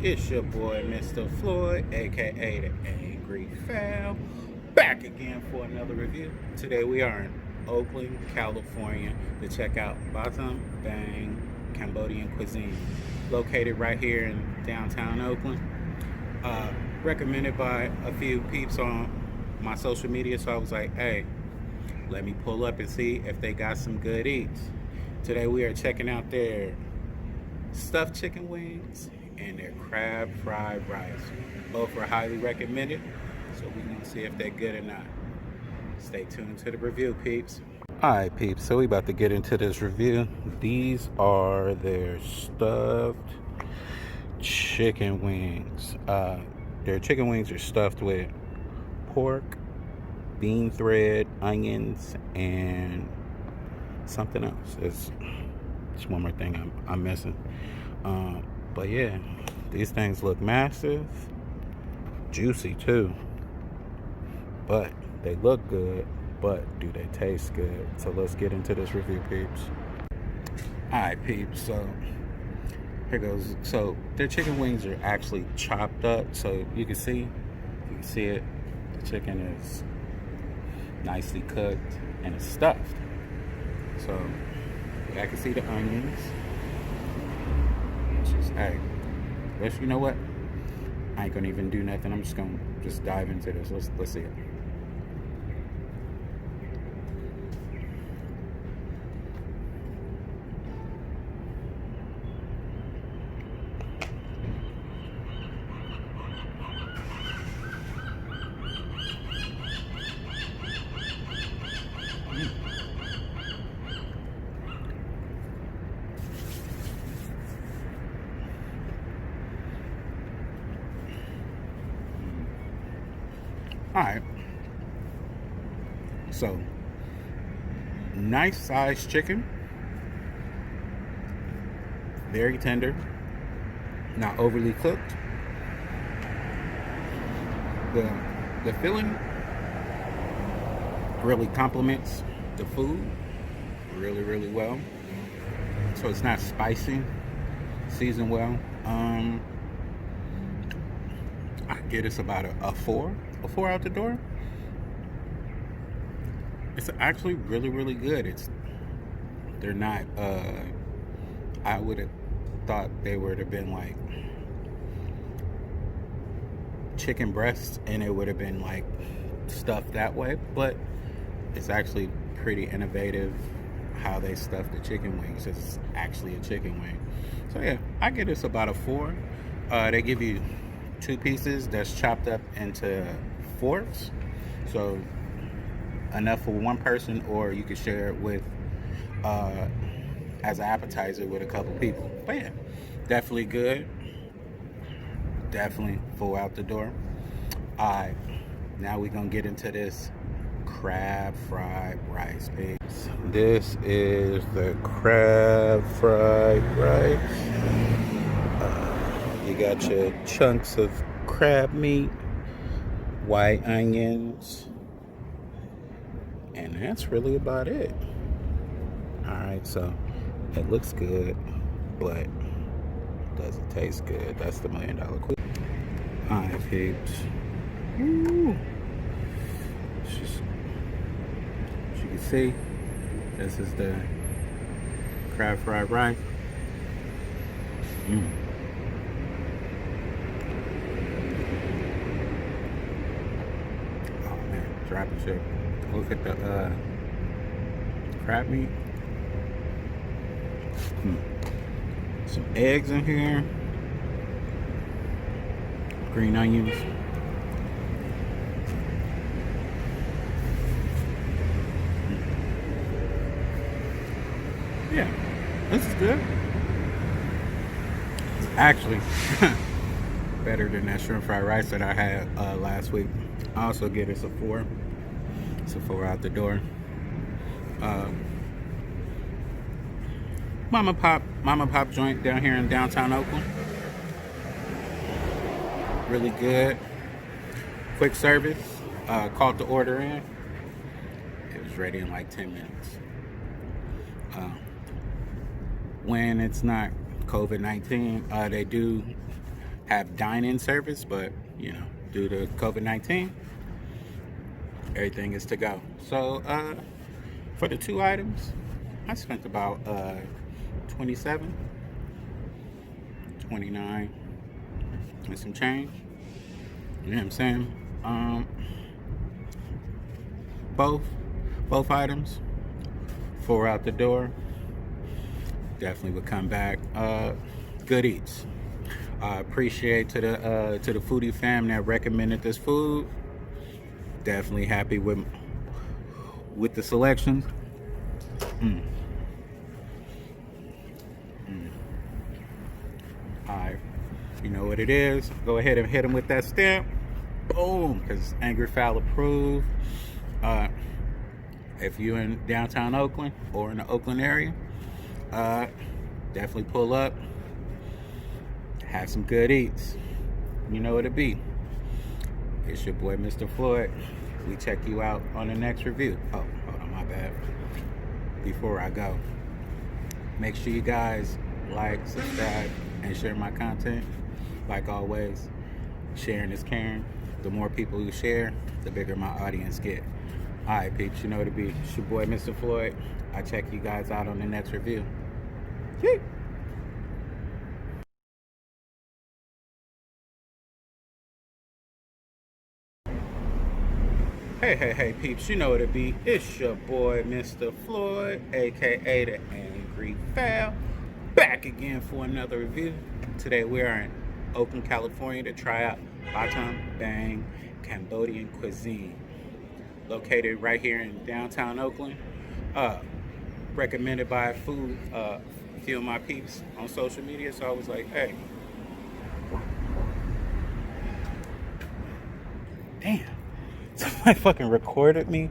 It's your boy, Mr. Floyd, aka the Angry Fowl, back again for another review. Today we are in Oakland, California to check out Battambang Cambodian Cuisine, located right here in downtown Oakland. Recommended by a few peeps on my social media, so I was like, hey, let me pull up and see if they got some good eats. Today we are checking out their stuffed chicken wings and their crab fried rice. Both are highly recommended, so we're gonna see if they're good or not. Stay tuned to the review, peeps. Alright, peeps, so we about to get into this review. These are their stuffed chicken wings. Their chicken wings are stuffed with pork, bean thread, onions, and something else. It's one more thing I'm missing. But yeah, these things look massive, juicy too. But they look good, but do they taste good? So let's get into this review, peeps. Alright, peeps, so here goes. So their chicken wings are actually chopped up, so you can see it. The chicken is nicely cooked and it's stuffed. So I can see the onions. Hey, you know what? I ain't gonna even do nothing. I'm just gonna dive into this. Let's see it. Alright, so nice sized chicken, very tender, not overly cooked. The filling really complements the food really well, so it's not spicy, seasoned well. I get it's about a four out the door. It's actually really good. They're not I would have thought they would have been like chicken breasts and it would have been like stuffed that way, but it's actually pretty innovative how they stuff the chicken wings. It's actually a chicken wing. So yeah, I get it's about a 4. They give you 2 pieces that's chopped up into 4ths, so enough for one person, or you could share it with as an appetizer with a couple people. But yeah, definitely good, definitely full out the door. Alright, now we're gonna get into this crab fried rice, peeps. This is the crab fried rice. You got your chunks of crab meat, white onions, and that's really about it. Alright, so it looks good, but does it taste good? That's the $1 million question. Alright, peeps. Woo. Just, as you can see, this is the crab fried rice. Drop a chip. Look at the crab meat. Some eggs in here. Green onions. Yeah, this is good. It's actually better than that shrimp fried rice that I had last week. I also give this a 4. It's a 4 out the door. Mama Pop joint down here in downtown Oakland. Really good. Quick service. Called to order in. It was ready in like 10 minutes. When it's not COVID-19, they do have dine-in service, but you know, due to COVID-19, everything is to go. So for the 2 items, I spent about 27, 29 and some change. You know what I'm saying? Both items, 4 out the door. Definitely would come back. Good eats. Appreciate to the foodie fam that recommended this food. Definitely happy with the selections. Alright, you know what it is. Go ahead and hit them with that stamp. Boom, because Angry Fowl approved. If you're in downtown Oakland or in the Oakland area, definitely pull up. Have some good eats. You know what it be. It's your boy, Mr. Floyd. We check you out on the next review. Oh, hold on, my bad. Before I go, make sure you guys like, subscribe, and share my content. Like always, sharing is caring. The more people who share, the bigger my audience get. Alright, peeps, you know what it be. It's your boy, Mr. Floyd. I check you guys out on the next review. Yay! Hey, peeps, you know what it be. It's your boy, Mr. Floyd, aka the Angry Fowl, back again for another review. Today we are in Oakland, California to try out Battambang Cambodian Cuisine. Located right here in downtown Oakland. Recommended by a few of my peeps on social media, so I was like, hey. Damn. Somebody fucking recorded me